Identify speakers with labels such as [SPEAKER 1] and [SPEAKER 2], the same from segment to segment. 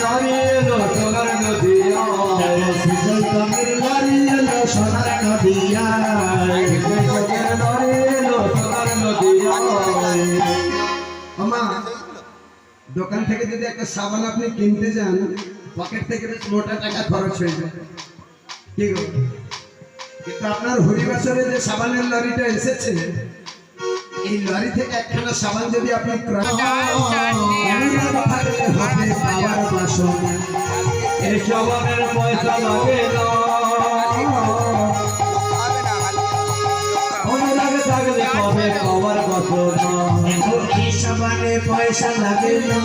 [SPEAKER 1] Lorry এলো সোনার নদিয়ায়
[SPEAKER 2] চৈতন্যের lorry এলো সোনার নদিয়ায়
[SPEAKER 1] লরি এলো সোনার নদিয়ায়।
[SPEAKER 2] আমা দোকান থেকে যদি একটা সাবান আপনি কিনতে যান পকেট থেকে বেশ মোটা টাকা খরচ হয়ে যায়, ঠিক আছে? কিন্তু আপনার হরিবাসরে যে সাবানের লরিটা এসেছে, এই লরি থেকে একখানা সাবান যদি আপনি ক্রয় পাওয়ার বাসন
[SPEAKER 1] এই সাবানের পয়সা লাগে না, অনুরাগে থাকলে কবে পাওয়ার বাসনা।
[SPEAKER 2] এই সাবানে পয়সা লাগে না,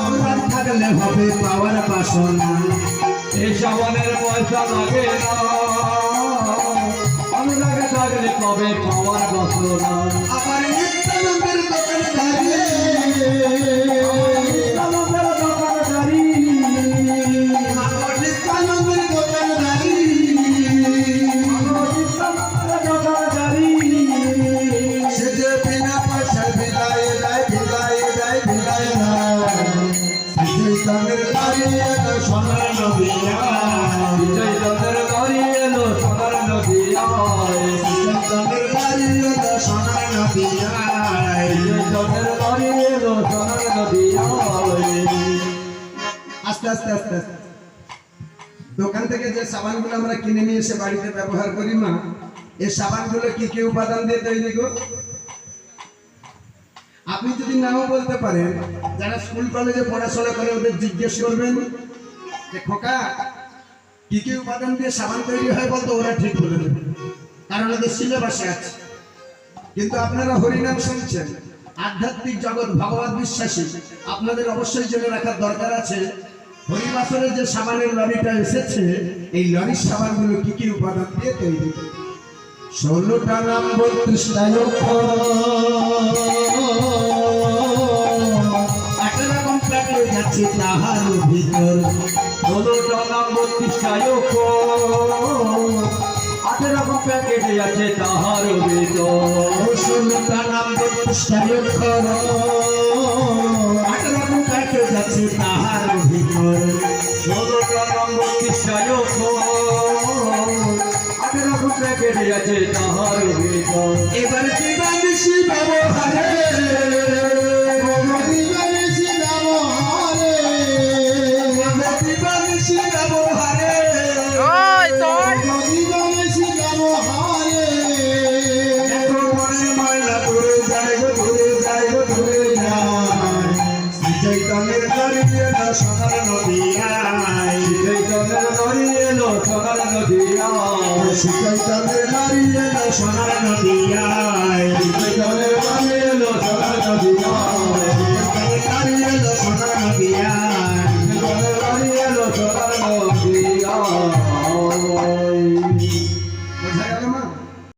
[SPEAKER 2] অনুরাগ থাকলে হবে পাওয়ার বাসনা।
[SPEAKER 1] এই সাবানের পয়সা লাগে না, অনুরাগে থাকলে কবে পাওয়ার বাসনা।
[SPEAKER 2] আবার নিত্যানন্দের দোকান দাঁড়িয়ে
[SPEAKER 1] আমাদের দোকানদারি,
[SPEAKER 2] আমার নিত্যানন্দের দোকান দাঁড়িয়ে
[SPEAKER 1] আমাদের দোকানদারি।
[SPEAKER 2] সে যে বিনা পয়সা বিলায় দেয় বিলায় দেয় বিলায় না, চৈতন্যের দাঁড়িয়ে সোনার নদিয়ায়
[SPEAKER 1] চৈতন্যের লরি এলো সোনার নদিয়ায়
[SPEAKER 2] চৈতন্যের দাঁড়িয়ে সোনার নদিয়ায়।
[SPEAKER 1] চৈতন্যের লরি এলো সোনার নদিয়ায়।
[SPEAKER 2] আস্তে আস্তে আস্তে আস্তে দোকান থেকে যে সাবানগুলো আমরা কিনে নিয়ে এসে বাড়িতে ব্যবহার করি মা, এই সাবানগুলো কি কি উপাদান দিয়ে তৈরি গো? আপনি যদি নাও বলতে পারেন, যারা স্কুল কলেজে পড়াশোনা করে ওদের জিজ্ঞেস করবেন যে খোকা কি কি উপাদান দিয়ে সাবান তৈরি হয় বলতো, ওরা ঠিক বলে দেবে, কারণ ওদের সিলেবাসে আছে। কিন্তু আপনারা হরিনাম শুনছেন, আধ্যাত্মিক জগৎ, ভগবত বিশ্বাসী, আপনাদের অবশ্যই জেনে রাখার দরকার আছে হরিবাসরে যে সাবানের লরিটা এসেছে, এই লরির সাবানগুলো কি কি উপাদান দিয়ে তৈরি। 16টা নাম 32টা অক্ষর, 8 রকম প্যাকেট যাচ্ছে তাহার ভিতর।
[SPEAKER 1] 16টা নাম 32টা অক্ষর, 8 রকম প্যাকেট আছে তাহার ভিতর।
[SPEAKER 2] 16টা নাম 32টা অক্ষর, 8 রকম প্যাকেট যাচ্ছে তাহার ভিতর।
[SPEAKER 1] 16টা নাম 32টা অক্ষর, 8 রকম প্যাকেট আছে তাহার ভিতর।
[SPEAKER 2] এবার দিবানিশি ব্যবহারে দিবানিশি ব্যবহারে দিবানিশি ব্যবহারে দিবানিশি ব্যবহারে এত মনে ময়লা দূরে যায় গো দূরে যায় গো দূরে যায়। চৈতন্যের লরিয়ে সোনার নদিয়ায়
[SPEAKER 1] চৈতন্যের লরি এলো সোনার নদিয়ায়
[SPEAKER 2] চৈতন্যের লরিয়ে সোনার নদিয়ায়
[SPEAKER 1] চৈতন্যের লরি এলো সোনার নদিয়ায়